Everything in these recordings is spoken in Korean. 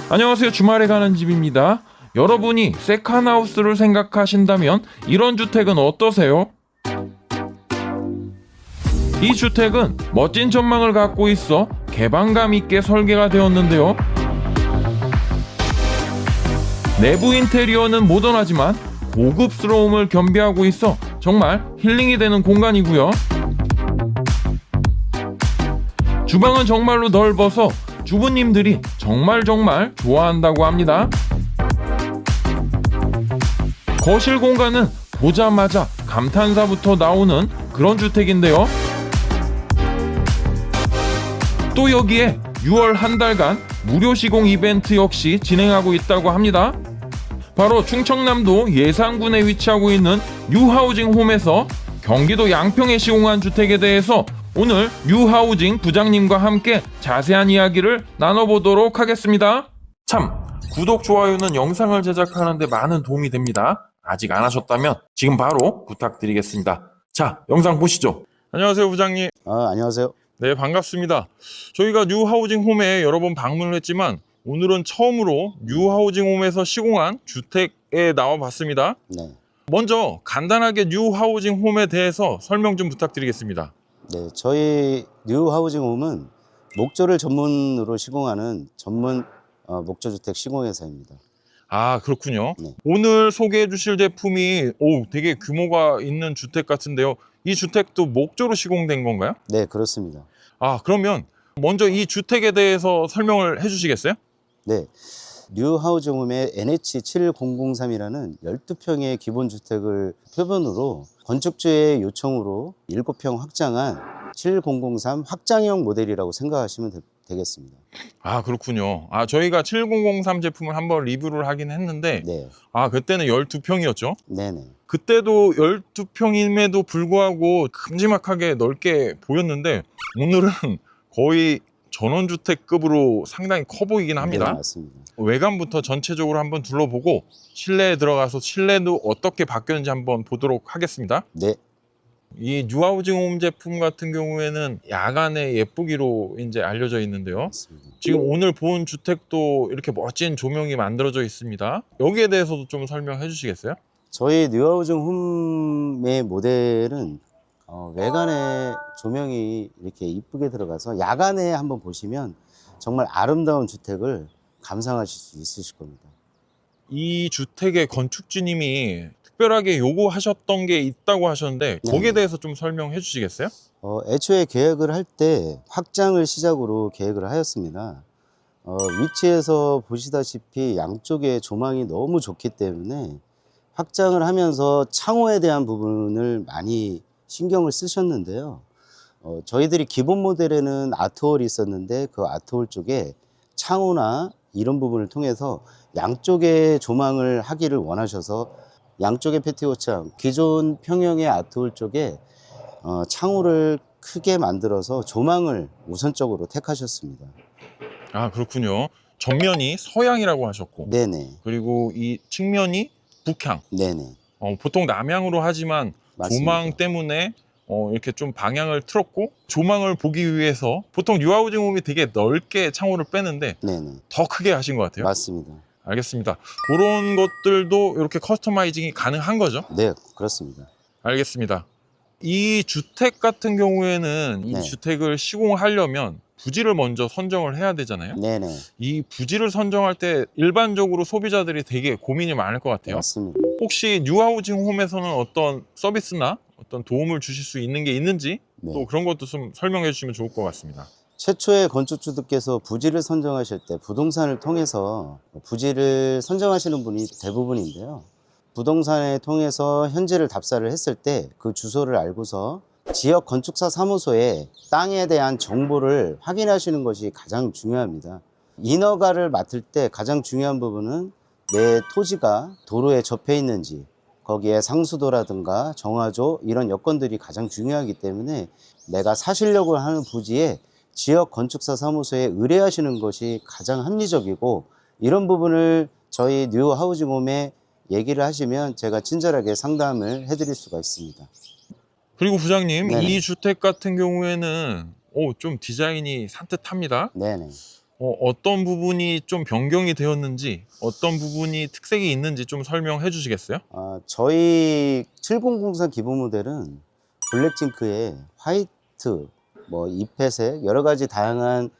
안녕하세요. 주말에 가는 집입니다. 여러분이 세컨하우스를 생각하신다면 이런 주택은 어떠세요? 이 주택은 멋진 전망을 갖고 있어 개방감 있게 설계가 되었는데요. 내부 인테리어는 모던하지만 고급스러움을 겸비하고 있어 정말 힐링이 되는 공간이고요. 주방은 정말로 넓어서 주부님들이 정말 좋아한다고 합니다. 거실 공간은 보자마자 감탄사부터 나오는 그런 주택인데요. 또 여기에 6월 한 달간 무료 시공 이벤트 역시 진행하고 있다고 합니다. 바로 충청남도 예산군에 위치하고 있는 뉴하우징 홈에서 경기도 양평에 시공한 주택에 대해서 오늘 뉴하우징 부장님과 함께 자세한 이야기를 나눠보도록 하겠습니다. 참, 구독, 좋아요는 영상을 제작하는데 많은 도움이 됩니다. 아직 안 하셨다면 지금 바로 부탁드리겠습니다. 자, 영상 보시죠. 안녕하세요, 부장님. 안녕하세요. 네, 반갑습니다. 저희가 뉴하우징 홈에 여러 번 방문을 했지만 오늘은 처음으로 뉴하우징 홈에서 시공한 주택에 나와봤습니다. 네. 먼저 간단하게 뉴하우징 홈에 대해서 설명 좀 부탁드리겠습니다. 네, 저희 뉴하우징홈은 목조를 전문으로 시공하는 전문 목조주택 시공회사입니다. 아, 그렇군요. 네. 오늘 소개해 주실 제품이 되게 규모가 있는 주택 같은데요. 이 주택도 목조로 시공된 건가요? 네, 그렇습니다. 아, 그러면 먼저 이 주택에 대해서 설명을 해 주시겠어요? 네, 뉴하우징홈의 NH7003이라는 12평의 기본주택을 표본으로 건축주의 요청으로 7평 확장한 7003 확장형 모델이라고 생각하시면 되겠습니다. 아, 그렇군요. 아, 저희가 7003 제품을 한번 리뷰를 하긴 했는데 네, 그때는 12평이었죠. 네네. 그때도 12평임에도 불구하고 큼지막하게 넓게 보였는데 오늘은 거의 전원주택급으로 상당히 커 보이긴 합니다. 네, 맞습니다. 외관부터 전체적으로 한번 둘러보고 실내에 들어가서 실내도 어떻게 바뀌었는지 한번 보도록 하겠습니다. 네, 이 뉴하우징 홈 제품 같은 경우에는 야간에 예쁘기로 이제 알려져 있는데요. 맞습니다. 지금 오늘 본 주택도 이렇게 멋진 조명이 만들어져 있습니다. 여기에 대해서도 좀 설명해 주시겠어요? 저희 뉴하우징홈의 모델은 외관에 조명이 이렇게 이쁘게 들어가서 야간에 한번 보시면 정말 아름다운 주택을 감상하실 수 있으실 겁니다. 이 주택의 건축주님이 특별하게 요구하셨던 게 있다고 하셨는데 거기에 네. 대해서 좀 설명해 주시겠어요? 애초에 계획을 할 때 확장을 시작으로 계획을 하였습니다. 위치에서 보시다시피 양쪽에 조망이 너무 좋기 때문에 확장을 하면서 창호에 대한 부분을 많이 신경을 쓰셨는데요. 저희들이 기본 모델에는 아트홀이 있었는데 그 아트홀 쪽에 창호나 이런 부분을 통해서 양쪽에 조망을 하기를 원하셔서 양쪽의 패티오 창, 기존 평형의 아트홀 쪽에 창호를 크게 만들어서 조망을 우선적으로 택하셨습니다. 아, 그렇군요. 전면이 서양이라고 하셨고 네네. 그리고 이 측면이 북향. 네네. 보통 남향으로 하지만 맞습니다. 조망 때문에 이렇게 좀 방향을 틀었고 조망을 보기 위해서 보통 뉴하우징 홈이 되게 넓게 창호를 빼는데 네네. 더 크게 하신 것 같아요. 맞습니다. 알겠습니다. 그런 것들도 이렇게 커스터마이징이 가능한 거죠? 네, 그렇습니다. 알겠습니다. 이 주택 같은 경우에는 이 네. 주택을 시공하려면 부지를 먼저 선정을 해야 되잖아요. 네네. 이 부지를 선정할 때 일반적으로 소비자들이 되게 고민이 많을 것 같아요. 맞습니다. 혹시 뉴하우징 홈에서는 어떤 서비스나 어떤 도움을 주실 수 있는 게 있는지 네. 또 그런 것도 좀 설명해 주시면 좋을 것 같습니다. 최초의 건축주들께서 부지를 선정하실 때 부동산을 통해서 부지를 선정하시는 분이 대부분인데요. 부동산을 통해서 현지를 답사를 했을 때 그 주소를 알고서 지역 건축사 사무소에 땅에 대한 정보를 확인하시는 것이 가장 중요합니다. 인허가를 맡을 때 가장 중요한 부분은 내 토지가 도로에 접해 있는지, 거기에 상수도라든가 정화조 이런 여건들이 가장 중요하기 때문에 내가 사시려고 하는 부지에 지역 건축사 사무소에 의뢰하시는 것이 가장 합리적이고, 이런 부분을 저희 뉴하우징홈에 얘기를 하시면 제가 친절하게 상담을 해드릴 수가 있습니다. 그리고 부장님, 네네. 이 주택 같은 경우에는 좀 디자인이 산뜻합니다. 네네. 어떤 부분이 좀 변경이 되었는지, 어떤 부분이 특색이 있는지 좀 설명해 주시겠어요? 저희 7003 기본 모델은 블랙징크에 화이트, 뭐 잎회색 여러 가지 다양한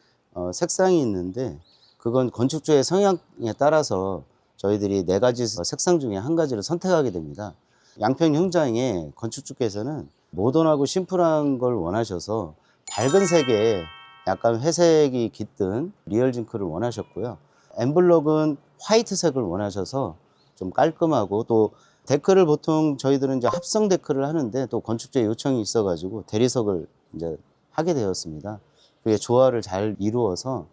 색상이 있는데, 그건 건축주의 성향에 따라서 저희들이 4가지 색상 중에 한 가지를 선택하게 됩니다. 양평 현장에 건축주께서는 모던하고 심플한 걸 원하셔서 밝은 색에 약간 회색이 깃든 리얼징크를 원하셨고요. 엠블럭은 화이트색을 원하셔서 좀 깔끔하고, 또 데크를 보통 저희들은 이제 합성 데크를 하는데, 또 건축주의 요청이 있어가지고 대리석을 이제 하게 되었습니다. 그게 조화를 잘 이루어서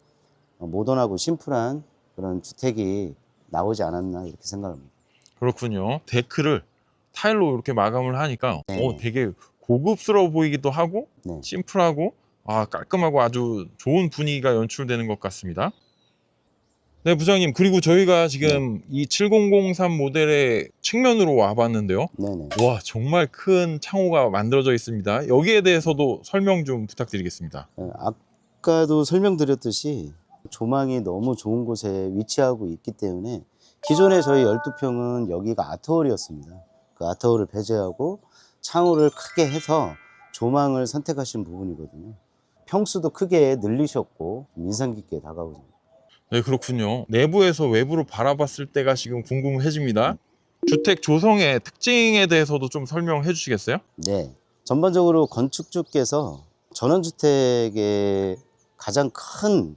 모던하고 심플한 그런 주택이 나오지 않았나 이렇게 생각합니다. 그렇군요. 데크를 타일로 이렇게 마감을 하니까 네. 되게 고급스러워 보이기도 하고 네. 심플하고 깔끔하고 아주 좋은 분위기가 연출되는 것 같습니다. 네, 부장님. 그리고 저희가 네. 지금 이 7003 모델의 측면으로 와봤는데요. 네네. 와, 정말 큰 창호가 만들어져 있습니다. 여기에 대해서도 설명 좀 부탁드리겠습니다. 아까도 설명드렸듯이 조망이 너무 좋은 곳에 위치하고 있기 때문에, 기존에 저희 12평은 여기가 아트홀이었습니다. 그 아트홀을 배제하고 창호를 크게 해서 조망을 선택하신 부분이거든요. 평수도 크게 늘리셨고 인상 깊게 다가오죠. 네, 그렇군요. 내부에서 외부로 바라봤을 때가 지금 궁금해집니다. 주택 조성의 특징에 대해서도 좀 설명해 주시겠어요? 네. 전반적으로 건축주께서 전원주택의 가장 큰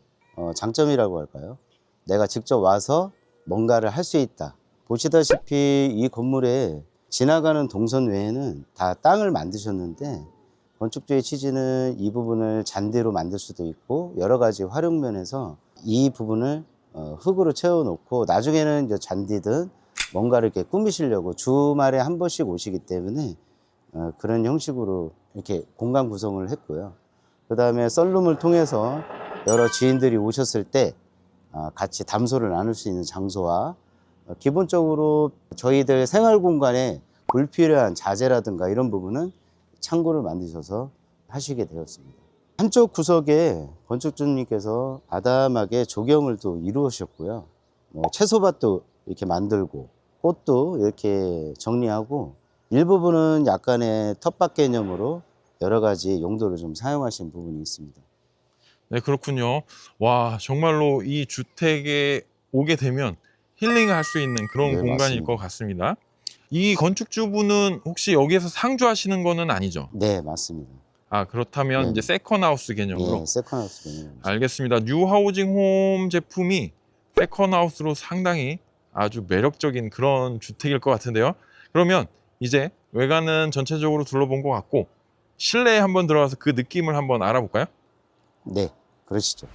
장점이라고 할까요? 내가 직접 와서 뭔가를 할 수 있다. 보시다시피 이 건물에 지나가는 동선 외에는 다 땅을 만드셨는데, 건축주의 취지는 이 부분을 잔디로 만들 수도 있고 여러 가지 활용 면에서 이 부분을 흙으로 채워놓고 나중에는 이제 잔디든 뭔가를 이렇게 꾸미시려고 주말에 한 번씩 오시기 때문에 그런 형식으로 이렇게 공간 구성을 했고요. 그 다음에 썰룸을 통해서 여러 지인들이 오셨을 때 같이 담소를 나눌 수 있는 장소와, 기본적으로 저희들 생활 공간에 불필요한 자재라든가 이런 부분은 창고를 만드셔서 하시게 되었습니다. 한쪽 구석에 건축주님께서 아담하게 조경을 또 이루셨고요. 채소밭도 이렇게 만들고 꽃도 이렇게 정리하고, 일부분은 약간의 텃밭 개념으로 여러 가지 용도를 좀 사용하신 부분이 있습니다. 네, 그렇군요. 와, 정말로 이 주택에 오게 되면 힐링할 수 있는 그런 네, 공간일 것 맞습니다. 같습니다. 이 건축주분은 혹시 여기에서 상주하시는 거는 아니죠? 네, 맞습니다. 그렇다면 네, 이제 세컨하우스 개념으로. 예, 세컨하우스 개념입니다. 알겠습니다. 뉴하우징 홈 제품이 세컨하우스로 상당히 아주 매력적인 그런 주택일 것 같은데요. 그러면 이제 외관은 전체적으로 둘러본 것 같고 실내에 한번 들어가서 그 느낌을 한번 알아볼까요? 네, 그러시죠.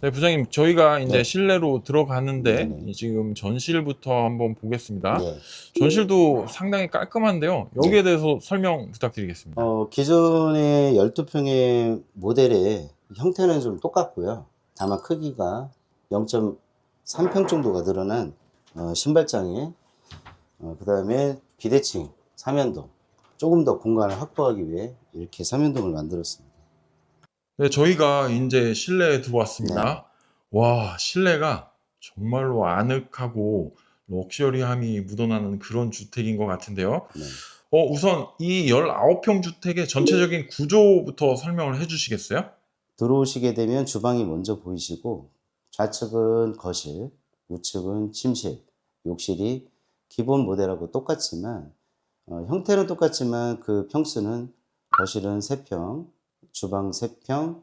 네, 부장님, 저희가 이제 네, 실내로 들어가는데 네네. 지금 전실부터 한번 보겠습니다. 네. 전실도 상당히 깔끔한데요. 네. 여기에 대해서 설명 부탁드리겠습니다. 기존의 12평의 모델의 형태는 좀 똑같고요. 다만 크기가 0.3평 정도가 늘어난 신발장에, 그 다음에 비대칭, 삼연동, 조금 더 공간을 확보하기 위해 이렇게 삼연동을 만들었습니다. 네, 저희가 이제 실내에 네. 들어왔습니다. 와, 실내가 정말로 아늑하고 럭셔리함이 묻어나는 그런 주택인 것 같은데요. 네. 우선 이 19평 주택의 전체적인 구조부터 설명을 해주시겠어요? 들어오시게 되면 주방이 먼저 보이시고, 좌측은 거실, 우측은 침실, 욕실이 기본 모델하고 똑같지만, 형태는 똑같지만 그 평수는 거실은 3평, 주방 3평,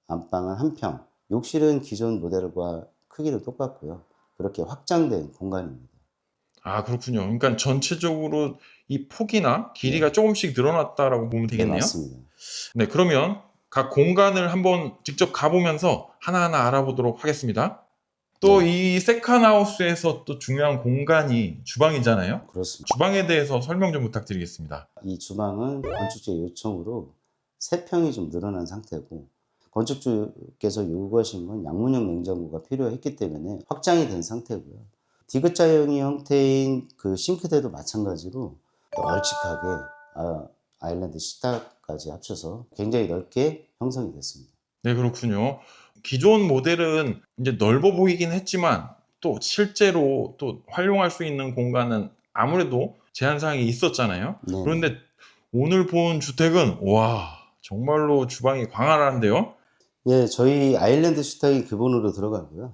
안방은 1평, 욕실은 기존 모델과 크기도 똑같고요. 그렇게 확장된 공간입니다. 그렇군요. 그러니까 전체적으로 이 폭이나 네, 길이가 조금씩 늘어났다라고 보면 네, 되겠네요. 맞습니다. 네, 그러면 각 공간을 한번 직접 가보면서 하나하나 알아보도록 하겠습니다. 또 네, 이 세컨하우스에서 또 중요한 공간이 주방이잖아요. 그렇습니다. 주방에 대해서 설명 좀 부탁드리겠습니다. 이 주방은 건축주의 요청으로 3평이 좀 늘어난 상태고, 건축주께서 요구하신 건 양문형 냉장고가 필요했기 때문에 확장이 된 상태고요. 디귿자형의 형태인 그 싱크대도 마찬가지로 널찍하게 아일랜드 식탁까지 합쳐서 굉장히 넓게 형성이 됐습니다. 네, 그렇군요. 기존 모델은 이제 넓어 보이긴 했지만 또 실제로 또 활용할 수 있는 공간은 아무래도 제한사항이 있었잖아요. 네. 그런데 오늘 본 주택은 와 정말로 주방이 광활한데요. 예, 저희 아일랜드 식탁이 기본으로 들어가고요.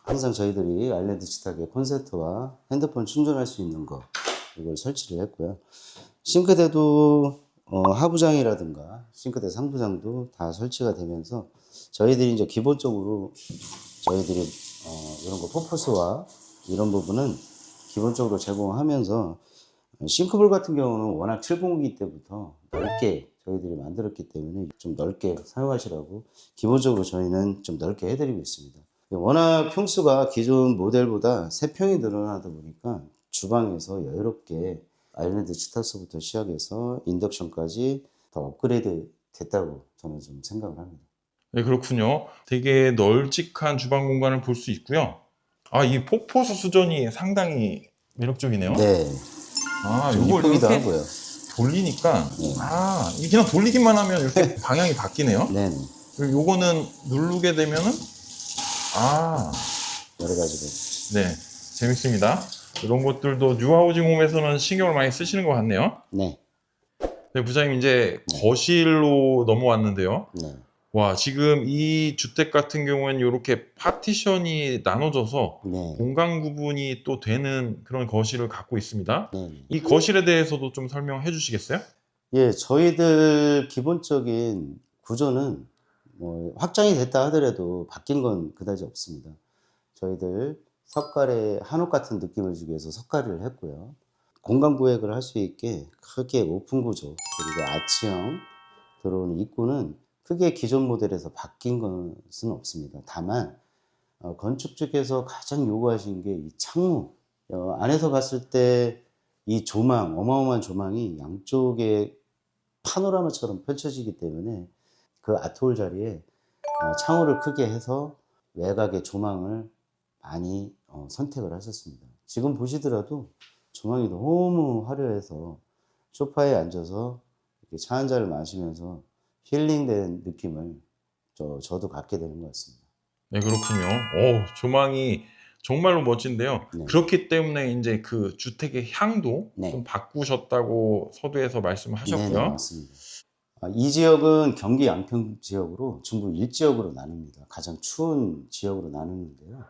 항상 저희들이 아일랜드 식탁에 콘센트와 핸드폰 충전할 수 있는 거 이걸 설치를 했고요. 싱크대도 하부장이라든가 싱크대 상부장도 다 설치가 되면서 저희들이 이제 기본적으로 저희들이 이런 거 포포스와 이런 부분은 기본적으로 제공하면서 싱크볼 같은 경우는 워낙 7공기 때부터 넓게 저희들이 만들었기 때문에 좀 넓게 사용하시라고 기본적으로 저희는 좀 넓게 해드리고 있습니다. 워낙 평수가 기존 모델보다 3평이 늘어나다 보니까 주방에서 여유롭게 아일랜드 식탁서부터 시작해서 인덕션까지 더 업그레이드 됐다고 저는 좀 생각을 합니다. 네, 그렇군요. 되게 널찍한 주방 공간을 볼 수 있고요. 아, 이 폭포수 수전이 상당히 매력적이네요. 네, 아, 좀 이걸 이쁘기도 이렇게 하고요. 돌리니까 네. 아, 이게 그냥 돌리기만 하면 이렇게 방향이 바뀌네요. 네네, 그리고 요거는 누르게 되면은 아, 여러 가지로. 네, 재밌습니다. 이런 것들도 뉴하우징 홈에서는 신경을 많이 쓰시는 것 같네요. 네, 네, 부장님 이제 네. 거실로 넘어왔는데요. 네, 와, 지금 이 주택 같은 경우에는 이렇게 파티션이 나눠져서 네, 공간 구분이 또 되는 그런 거실을 갖고 있습니다. 네. 이 거실에 대해서도 좀 설명해 주시겠어요? 예, 저희들 기본적인 구조는 뭐 확장이 됐다 하더라도 바뀐 건 그다지 없습니다. 저희들 석가래 한옥 같은 느낌을 주기 위해서 석가래를 했고요. 공간 구획을 할 수 있게 크게 오픈 구조 그리고 아치형 들어오는 입구는 크게 기존 모델에서 바뀐 것은 없습니다. 다만 건축 쪽에서 가장 요구하신 게 이 창문. 안에서 봤을 때 이 조망, 어마어마한 조망이 양쪽에 파노라마처럼 펼쳐지기 때문에 그 아트홀 자리에 창호를 크게 해서 외곽의 조망을 많이 선택을 하셨습니다. 지금 보시더라도 조망이 너무 화려해서 소파에 앉아서 이렇게 차 한 잔을 마시면서 힐링된 느낌을 저도 갖게 되는 것 같습니다. 네, 그렇군요. 조망이 정말로 멋진데요. 네. 그렇기 때문에 이제 그 주택의 향도 네. 좀 바꾸셨다고 서두에서 말씀하셨고요. 네, 맞습니다. 이 지역은 경기 양평 지역으로 중부 1지역으로 나눕니다. 가장 추운 지역으로 나누는데요.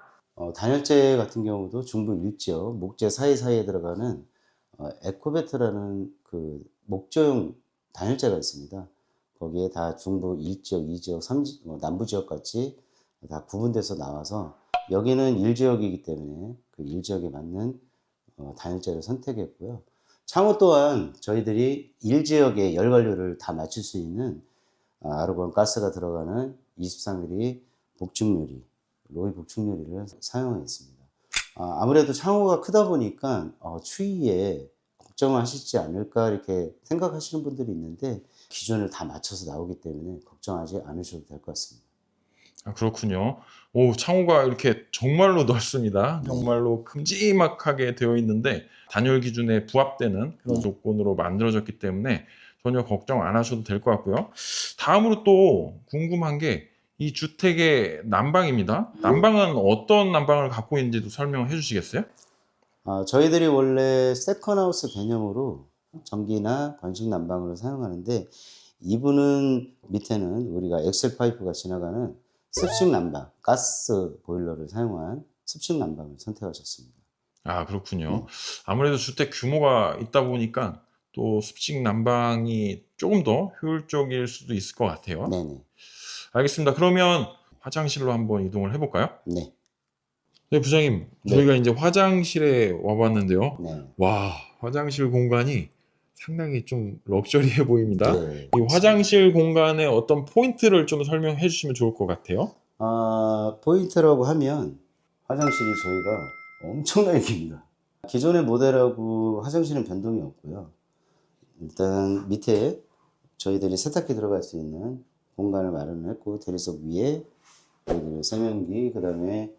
단열재 같은 경우도 중부 1지역, 목재 사이사이에 들어가는 에코베트라는 그 목조용 단열재가 있습니다. 거기에 다 중부 1지역, 2지역, 3지역, 남부 지역 같이 다 구분돼서 나와서 여기는 1지역이기 때문에 그 1지역에 맞는 단열재를 선택했고요. 창호 또한 저희들이 1지역의 열 관료를 다 맞출 수 있는 아르곤 가스가 들어가는 23mm 복층유리, 로이 복층유리를 사용했습니다. 아무래도 창호가 크다 보니까 추위에 걱정하시지 않을까 이렇게 생각하시는 분들이 있는데 기준을 다 맞춰서 나오기 때문에 걱정하지 않으셔도 될 것 같습니다. 아, 그렇군요. 창호가 이렇게 정말로 넓습니다. 정말로 큼지막하게 되어 있는데 단열 기준에 부합되는 그런 네. 조건으로 만들어졌기 때문에 전혀 걱정 안 하셔도 될 것 같고요. 다음으로 또 궁금한 게 이 주택의 난방입니다. 난방은 어떤 난방을 갖고 있는지도 설명해 주시겠어요? 저희들이 원래 세컨하우스 개념으로 전기나 건식 난방을 사용하는데 이분은 밑에는 우리가 엑셀 파이프가 지나가는 습식 난방, 가스 보일러를 사용한 습식 난방을 선택하셨습니다. 아, 그렇군요. 네. 아무래도 주택 규모가 있다 보니까 또 습식 난방이 조금 더 효율적일 수도 있을 것 같아요. 네네. 알겠습니다. 그러면 화장실로 한번 이동을 해볼까요? 네. 네, 부장님. 네. 저희가 이제 화장실에 와봤는데요. 네. 와, 화장실 공간이 상당히 좀 럭셔리해 보입니다. 네. 이 화장실 공간의 어떤 포인트를 좀 설명해 주시면 좋을 것 같아요. 포인트라고 하면 화장실이 저희가 엄청나게 깁니다. 기존의 모델하고 화장실은 변동이 없고요. 일단 밑에 저희들이 세탁기 들어갈 수 있는 공간을 마련했고 대리석 위에 저희들이 세면기, 그 다음에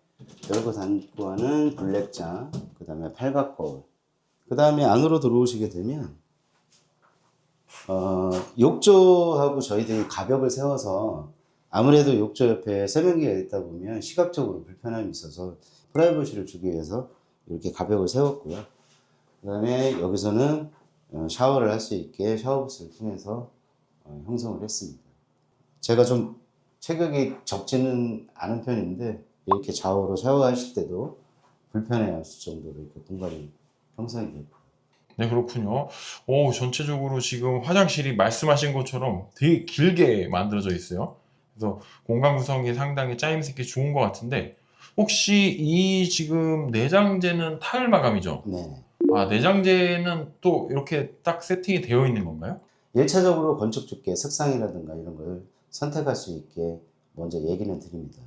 열고 닫고 하는 블랙장, 그 다음에 팔각거울, 그 다음에 안으로 들어오시게 되면 욕조하고 저희들이 가벽을 세워서 아무래도 욕조 옆에 세면기가 있다 보면 시각적으로 불편함이 있어서 프라이버시를 주기 위해서 이렇게 가벽을 세웠고요. 그 다음에 여기서는 샤워를 할 수 있게 샤워부스를 통해서 형성을 했습니다. 제가 좀 체격이 적지는 않은 편인데 이렇게 좌우로 샤워하실 때도 불편해하실 정도로 이렇게 공간이 형성이 됐고. 네, 그렇군요. 오, 전체적으로 지금 화장실이 말씀하신 것처럼 되게 길게 만들어져 있어요. 그래서 공간 구성이 상당히 짜임새 있게 좋은 것 같은데, 혹시 이 지금 내장재는 타일 마감이죠? 네. 아, 내장재는 또 이렇게 딱 세팅이 되어 있는 건가요? 1차적으로 건축주께 색상이라든가 이런 걸 선택할 수 있게 먼저 얘기는 드립니다.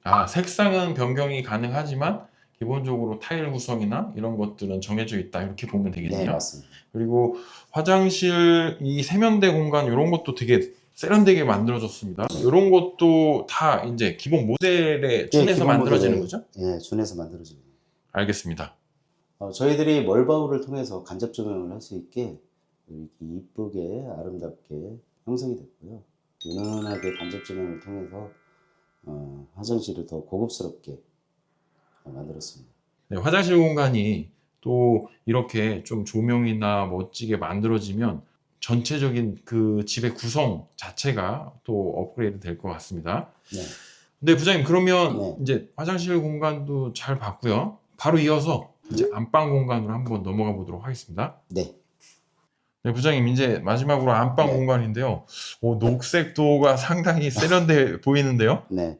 아, 색상은 변경이 가능하지만 기본적으로 타일 구성이나 이런 것들은 정해져 있다. 이렇게 보면 네, 되겠네요. 맞습니다. 그리고 화장실 이 세면대 공간 이런 것도 되게 세련되게 만들어졌습니다. 이런 것도 다 이제 기본 모델에 준해서 기본 만들어지는 모델에, 거죠? 예, 준해서 만들어집니다. 알겠습니다. 저희들이 멀바우를 통해서 간접 조명을 할 수 있게 이렇게 이쁘게 아름답게 형성이 됐고요. 은은하게 간접 조명을 통해서 화장실을 더 고급스럽게 만들었습니다. 네, 화장실 공간이 또 이렇게 좀 조명이나 멋지게 만들어지면 전체적인 그 집의 구성 자체가 또 업그레이드 될 것 같습니다. 네. 네, 부장님, 그러면 네. 이제 화장실 공간도 잘 봤고요. 바로 이어서 이제 안방 공간으로 한번 넘어가 보도록 하겠습니다. 네. 네, 부장님, 이제 마지막으로 안방 네. 공간인데요. 녹색 도어가 상당히 세련돼 보이는데요. 네.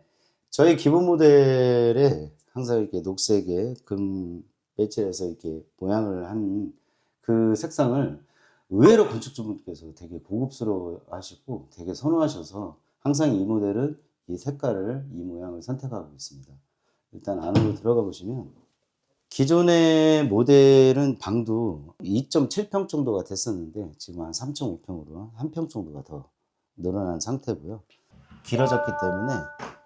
저희 기본 모델에 항상 이렇게 녹색에 금 배치해서 이렇게 모양을 한 그 색상을 의외로 건축주분께서 되게 고급스러워 하시고 되게 선호하셔서 항상 이 모델은 이 색깔을, 이 모양을 선택하고 있습니다. 일단 안으로 들어가 보시면 기존의 모델은 방도 2.7평 정도가 됐었는데 지금 한 3.5평으로 한 평 정도가 더 늘어난 상태고요. 길어졌기 때문에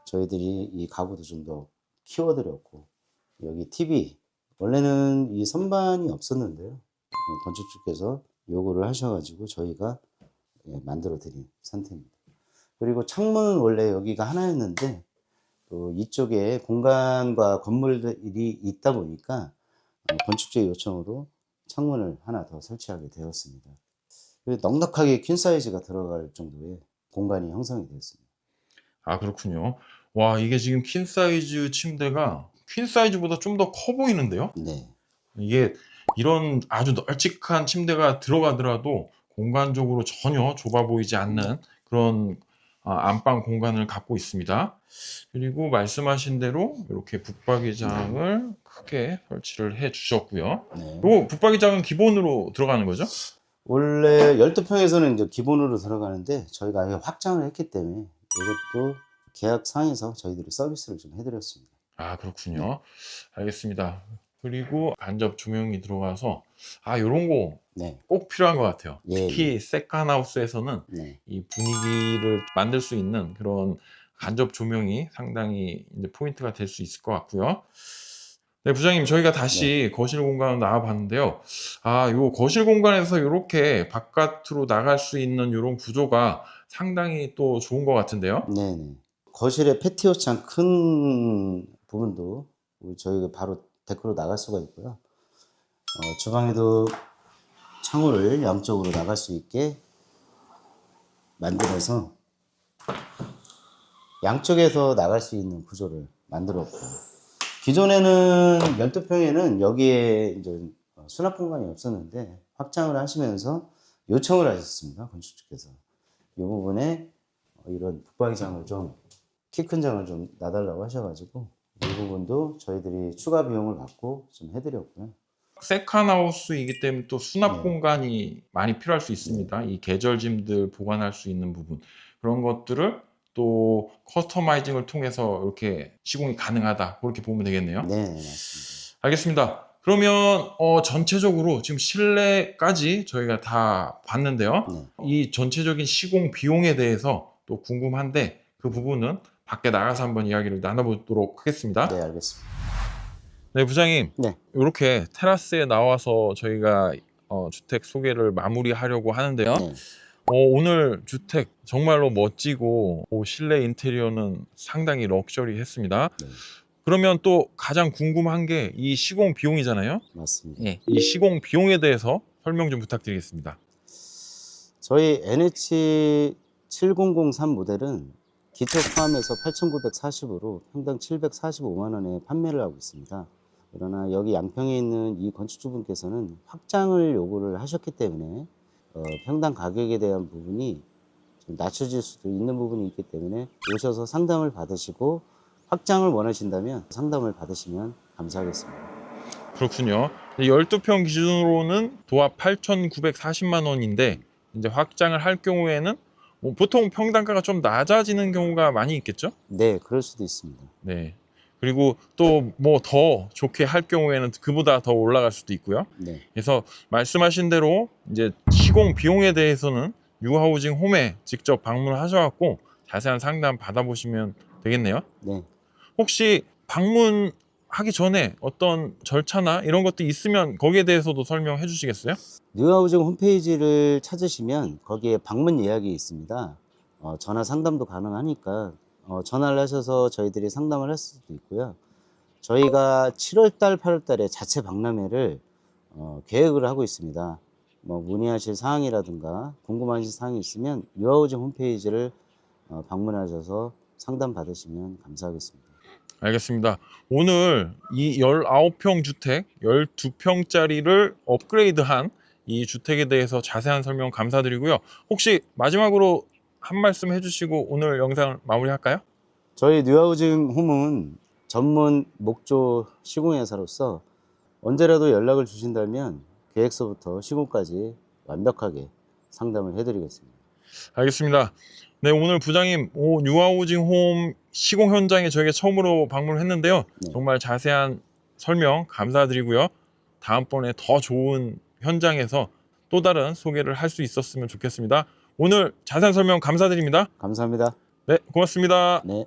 저희들이 이 가구도 좀 더 키워드렸고, 여기 TV 원래는 이 선반이 없었는데요. 건축주께서 요구를 하셔가지고 저희가 만들어 드린 상태입니다. 그리고 창문은 원래 여기가 하나였는데 또 이쪽에 공간과 건물들이 있다 보니까 건축주의 요청으로 창문을 하나 더 설치하게 되었습니다. 그리고 넉넉하게 퀸 사이즈가 들어갈 정도의 공간이 형성이 되었습니다. 아, 그렇군요. 와, 이게 지금 퀸 사이즈 침대가 퀸 사이즈보다 좀 더 커 보이는데요? 네. 이게 이런 아주 널찍한 침대가 들어가더라도 공간적으로 전혀 좁아 보이지 않는 그런 안방 공간을 갖고 있습니다. 그리고 말씀하신 대로 이렇게 붙박이장을 크게 설치를 해 주셨고요. 네. 요 붙박이장은 기본으로 들어가는 거죠? 원래 12평에서는 이제 기본으로 들어가는데 저희가 아예 확장을 했기 때문에 이것도 계약 상에서 저희들이 서비스를 좀 해드렸습니다. 아, 그렇군요. 알겠습니다. 그리고 간접 조명이 들어가서 요런 거 네. 꼭 필요한 것 같아요. 예, 특히 세컨하우스에서는 네. 이 분위기를 만들 수 있는 그런 간접 조명이 상당히 이제 포인트가 될 수 있을 것 같고요. 네, 부장님, 저희가 다시 거실 공간으로 나와 봤는데요. 요 거실 공간에서 이렇게 바깥으로 나갈 수 있는 이런 구조가 상당히 또 좋은 것 같은데요. 네네. 거실에 패티오 창 큰 부분도 저희가 바로 데크로 나갈 수가 있고요. 주방에도 창호를 양쪽으로 나갈 수 있게 만들어서 양쪽에서 나갈 수 있는 구조를 만들었고, 기존에는 12평에는 여기에 이제 수납 공간이 없었는데 확장을 하시면서 요청을 하셨습니다. 건축주께서. 이 부분에 이런 붙박이장을 좀 키 큰 장을 좀 놔달라고 하셔가지고 이 부분도 저희들이 추가 비용을 받고 좀 해드렸고요. 세컨하우스이기 때문에 또 수납 네. 공간이 많이 필요할 수 있습니다. 이 계절짐들 보관할 수 있는 부분, 그런 것들을 또 커스터마이징을 통해서 이렇게 시공이 가능하다, 그렇게 보면 되겠네요. 네, 맞습니다. 알겠습니다. 그러면 전체적으로 지금 실내까지 저희가 다 봤는데요. 네. 이 전체적인 시공 비용에 대해서 또 궁금한데 그 부분은 밖에 나가서 한번 이야기를 나눠보도록 하겠습니다. 네, 알겠습니다. 네, 부장님. 네. 이렇게 테라스에 나와서 저희가 주택 소개를 마무리하려고 하는데요. 네. 오늘 주택 정말로 멋지고 실내 인테리어는 상당히 럭셔리했습니다. 네. 그러면 또 가장 궁금한 게 이 시공 비용이잖아요. 맞습니다. 예, 이 시공 비용에 대해서 설명 좀 부탁드리겠습니다. 저희 NH7003 모델은 기초 포함해서 8,940으로 평당 745만 원에 판매를 하고 있습니다. 그러나 여기 양평에 있는 이 건축주분께서는 확장을 요구를 하셨기 때문에 평당 가격에 대한 부분이 좀 낮춰질 수도 있는 부분이 있기 때문에 오셔서 상담을 받으시고 확장을 원하신다면 상담을 받으시면 감사하겠습니다. 그렇군요. 12평 기준으로는 도합 8,940만 원인데 이제 확장을 할 경우에는 보통 평당가가 좀 낮아지는 경우가 많이 있겠죠? 네, 그럴 수도 있습니다. 네. 그리고 또 뭐 더 좋게 할 경우에는 그보다 더 올라갈 수도 있고요. 네, 그래서 말씀하신 대로 이제 시공 비용에 대해서는 유하우징 홈에 직접 방문하셔갖고 자세한 상담 받아보시면 되겠네요. 네. 혹시 방문하기 전에 어떤 절차나 이런 것도 있으면 거기에 대해서도 설명해 주시겠어요? 뉴하우징 홈페이지를 찾으시면 거기에 방문 예약이 있습니다. 전화 상담도 가능하니까 전화를 하셔서 저희들이 상담을 할 수도 있고요. 저희가 7월달, 8월달에 자체 박람회를 계획을 하고 있습니다. 뭐 문의하실 사항이라든가 궁금하신 사항이 있으면 뉴하우징 홈페이지를 방문하셔서 상담 받으시면 감사하겠습니다. 알겠습니다. 오늘 이 19평 주택, 12평짜리를 업그레이드한 이 주택에 대해서 자세한 설명 감사드리고요. 혹시 마지막으로 한 말씀 해주시고 오늘 영상을 마무리할까요? 저희 뉴하우징 홈은 전문 목조 시공회사로서 언제라도 연락을 주신다면 계획서부터 시공까지 완벽하게 상담을 해드리겠습니다. 알겠습니다. 네, 오늘 부장님 뉴하우징 홈 시공 현장에 저희가 처음으로 방문을 했는데요. 네. 정말 자세한 설명 감사드리고요. 다음번에 더 좋은 현장에서 또 다른 소개를 할 수 있었으면 좋겠습니다. 오늘 자세한 설명 감사드립니다. 감사합니다. 네, 고맙습니다. 네.